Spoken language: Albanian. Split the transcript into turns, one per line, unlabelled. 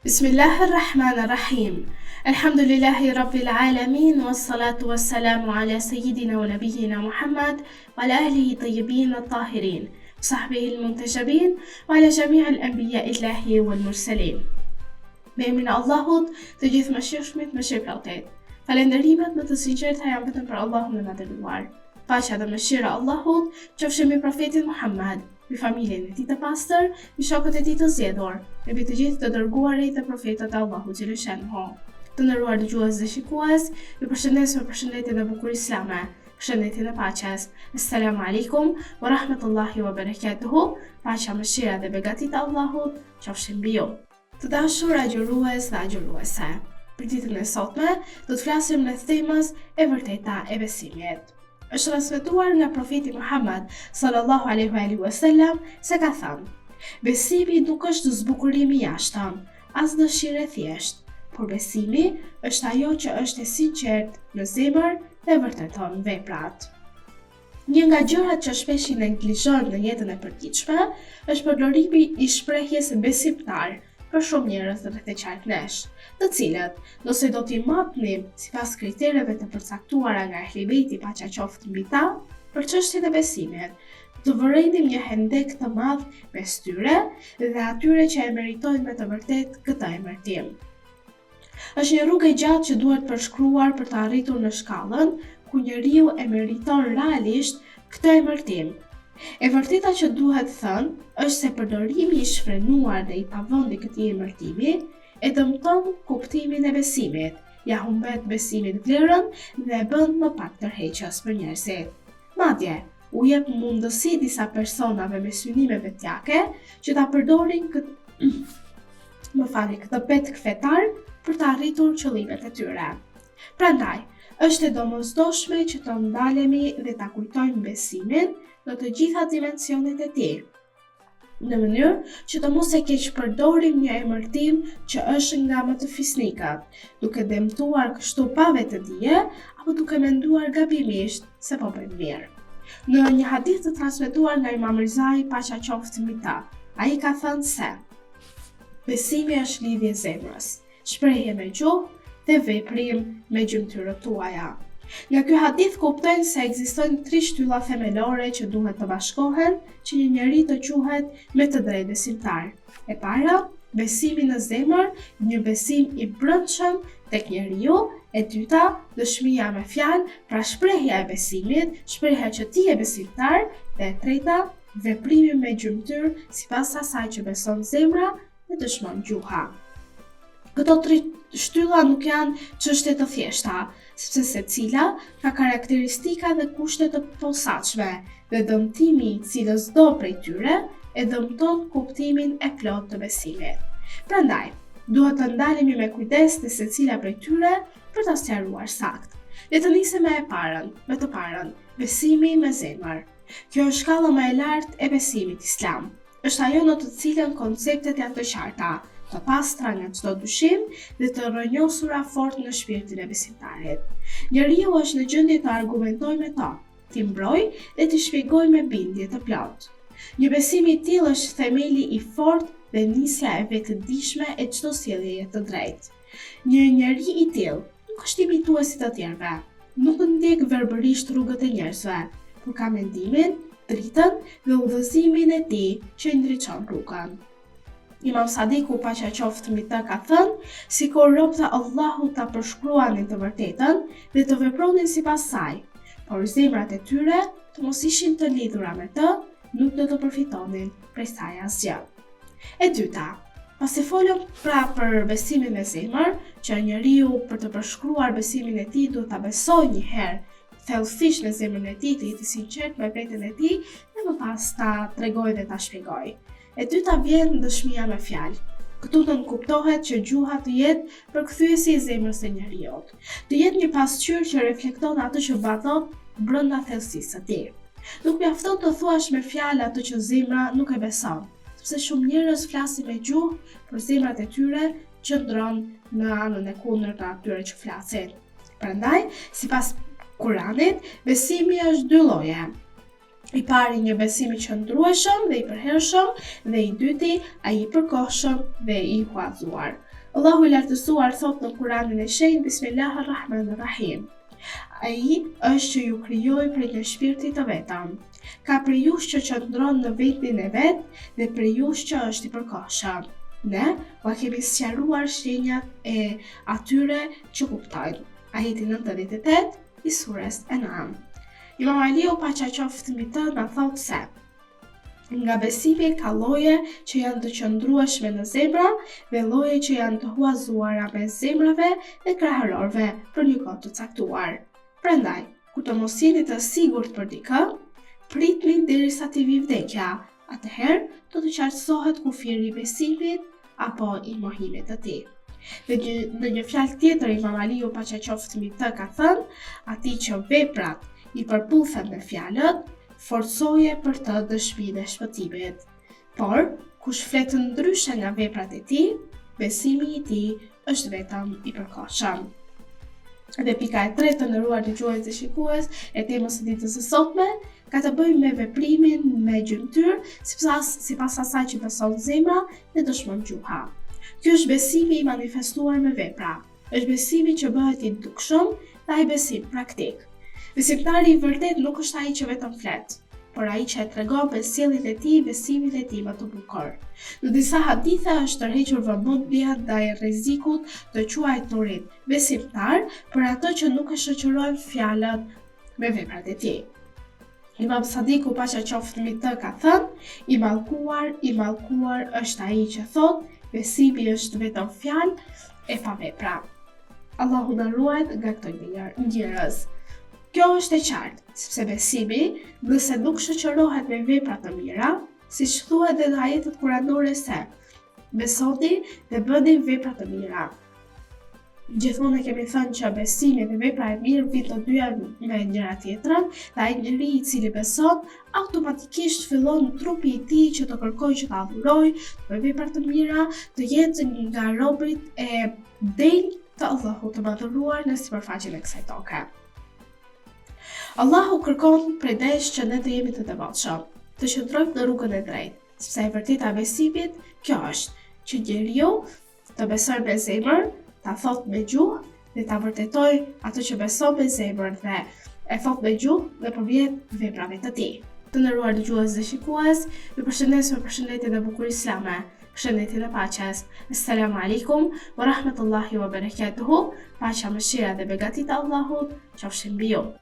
Bismillahirrahmanirrahim. Alhamdulillahi Rabbil Alamin, wassalatu wassalamu ala sayyidina wa nabiyyina Muhammad wa ala alihi tayyibin at-tahirin, sahbihi al-muntajabin wa ala jami' al-anbiya illahi wal mursalin. Me emrin e Allahut, të gjithë mëshirshmit, mëshirëplotët. Falënderimet më të sinqerta janë vetëm për Allahun e madhëruar. Paqja dhe mëshira e Allahut qofshin mbi profetin Muhammad, mbi familjen e tij të pastër, mbi shokët e tij të zgjedhur, mbi të gjithë të dërguarit dhe profetët e Allahut xhaleshanhu. Të nderuar dëgjues dhe shikues, ju përshëndes me përshëndetjen e bukur islame, përshëndetjen e paqes. Assalamu alaikum wa rahmatullahi wa barakatuhu. Paqja, mëshira dhe begatit e Allahut qofshin mbi ju. Të dashur agjërues dhe agjëruese, për ditën e sotme do të flasim rreth temës e vërteta e besimit. Është transmetuar nga profeti Muhammad sallallahu alaihi wasallam se ka thënë: besimi nuk është zbukurimi i jashtëm, as dëshirë e thjeshtë, por besimi është ajo që është e sinqertë në zemër dhe vërteton veprat. Një nga gjërat që shpesh i neglizhojmë në jetën e përditshme është përdorimi i shprehjes besimtar për shumë njerëz rreth e qark nesh, të cilët, nëse do t'i matnim sipas kritereve të përcaktuara nga Ehli Bejti paqja qoftë mbi ta, për çështjen e besimit, të vërejnim një hendek të madh mes tyre dhe atyre që e meritojnë me të vërtet këtë emërtim. Është një rrugë e gjatë që duhet përshkruar për të arritur në shkallën ku njeriu e meriton realisht këtë emërtim. E vërteta që duhet thënë është se përdorimi i shfrenuar dhe i pavënd i këtij emërtimi e dëmton kuptimin e besimit, ja humbet besimit vlerën dhe e bën më pak tërheqës për njerëzit. Madje, u jep mundësi disa personave me synime vetjake që ta përdorin këtë petkë fetar për të arritur qëllimet e tyre. Prandaj, është e domosdoshme që të ndalemi dhe ta kujtojmë besimin në të gjitha dimensionet e tij, në mënyrë që të mos e keq përdorim një emërtim që është nga më të fisnikët, duke dëmtuar kështu pa vetë dije apo duke menduar gabimisht se po bëjmë mirë. Në një hadith të transmetuar nga Imam Rizai paqja qoftë mbi ta, ai ka thënë se besimi është lidhje zemrës, shprehje me gjuhë dhe veprim me gjymtyrët tuaja. Nga ky hadith kuptojnë se ekzistojnë 3 shtylla themelore që duhet të bashkohen që një njeri të quhet me të drejtë besimtar. E para, besimi në zemër, një besim i brendshëm tek njeriu. E dyta, dëshmia me fjalë, pra shprehja e besimit, shprehja që ti je besimtar. Dhe e treta, veprimi me gjymtyr sipas asaj që beson zemra dhe dëshmon gjuha. Këto 3 shtylla nuk janë çështje të thjeshta, sepse secila ka karakteristika dhe kushte të posaçme dhe dëmtimi i cilës do prej tyre e dëmton kuptimin e plotë të besimit. Prandaj, duhet të ndalemi me kujdes te secila prej tyre për ta sqaruar saktë. Le të nisim me të parën, besimi me zemër. Kjo është shkalla më e lartë e besimit islam. Është ajo në të cilën konceptet janë të qarta, të pastra nga çdo dyshim dhe të rrënjosura fort në shpirtin e besimtarit. Njeriu është në gjendje të argumentojë me to, t'i mbrojë dhe t'i shpjegojë me bindje të plotë. Një besim i tillë është themeli i fortë dhe nisja e vetëdijshme e çdo sjelljeje të drejtë. Një njeri i tillë nuk është imitues si të tjerëve, nuk ndjek verbërisht rrugët e njerëzve, por ka mendimin, dritën dhe udhëzimin e tij që i ndriçon rrugën. Imam Sadiku paqja qoftë mbi ta ka thënë, sikur robët e Allahut ta përshkruanin të vërtetën dhe të vepronin sipas saj, por zemrat e tyre të mos ishin të lidhura me të, nuk do të përfitonin prej saj asgjë. E dyta, pasi folëm për besimin me zemër, që njeriu për të përshkruar besimin e tij duhet ta besojë një herë thellësisht në zemrën e tij, të jetë i sinqert me veten e tij dhe më pas ta tregojë dhe ta shpjegojë. E dyta vjen dëshmia me fjalë. Këtu do të kuptohet që gjuha të jetë përkthyesi i zemrës së njeriu. Të jetë një pasqyrë që reflekton atë që baton brenda thellësisë së tij. Nuk mjafton të thuash me fjalë atë që zemra nuk e beson, sepse shumë njerëz flasin me gjuhë, por zemrat e tyre qëndron në anën e kundërt të atyre që flasin. Prandaj, sipas Kuranit, besimi është 2 lloje. I pari një besim i qëndrueshëm dhe i përhershëm, dhe i dyti ai i përkohshëm dhe i huazuar. Allahu i lartësuar thot në Kuranin e shenjtë: Bismillahirrahmanirrahim. Ai është që ju krijoi prej një shpirti të vetëm. Ka prej jush që qëndron në vendin e vet dhe prej jush që është i përkohshëm. Ne va kemi sqaruar shenjat e atyre që kuptojnë. Ajeti 98 i surës An'am. Imam Aliu paqja qoftë mbi të na thotë se nga besimi ka lloje që janë të qëndrueshme në zemra dhe lloje që janë të huazuara me zemrave dhe krahërorve për një kohë të caktuar. Prandaj, kur të mos jeni të sigurt për dikë, pritni derisa t'i vi vdekja. Atëherë do të qartësohet kufiri i besimit apo i mohimit të tij. Dhe në një fjalë tjetër Imam Aliu paqja qoftë mbi të ka thënë: atij që veprat i përputhen me fjalët, forcoje për të dëshminë e shpëtimit. Por, kush flet ndryshe nga veprat e tij, besimi i tij është vetëm i përkohshëm. Dhe pika e tretë, të nderuar dëgjues dhe shikues, e temës së ditës së sotme ka të bëjë me veprimin me gjymtyr, sipas asaj që beson zemra dhe dëshmon gjuha. Ky është besimi i manifestuar me vepra. Është besimi që bëhet i dukshëm dhe ai besim praktik. Besimtari i vërtet nuk është ai që vetëm flet, por ai që e tregon me sjelljen e tij besimin e tij më të bukur. Në disa hadithe është tërhequr vëmendja ndaj rrezikut të quajturit besimtar për ato që nuk e shoqërojnë fjalët me veprat e tij. Imam Sadiku paqja qoftë mbi të ka thënë: i mallkuar është ai që thot, besimi është vetëm fjalë e pa vepra. Allahu na ruaj nga këto njerëz. Kjo është e qartë, sepse besimi, nëse nuk shoqërohet me vepra të mira, siç thuhet edhe në ajetet kuranore se besoni dhe bëni vepra të mira. Gjithmonë kemi thënë që besimi dhe vepra e mirë vijnë të dyja me njëra tjetrën, dhe ai njeri i cili beson automatikisht fillon trupi i tij që të kërkojë që ta adhurojë, me vepra të mira, të jetë nga robërit e denj të Allahut të madhëruar në sipërfaqen e kësaj toke. Allahu kërkon prej nesh që ne të jemi të devotshëm, të qëndrojmë në rrugën e drejtë, sepse e vërteta e besimit kjo është që njeriu të besojë me zemër, ta thot me gjuhë dhe ta vërtetoj ato që beson me zemër dhe e thot me gjuhë dhe përmjet veprave të tij. Të nderuar dëgjues dhe shikues, ju përshëndes me përshëndetjen e bukur islame. Përshëndetje dhe paqes. Assalamu alaikum wa rahmatullahi wa barakatuhu. Paqja, mëshira dhe begatit e Allahut qofshin mbi ju.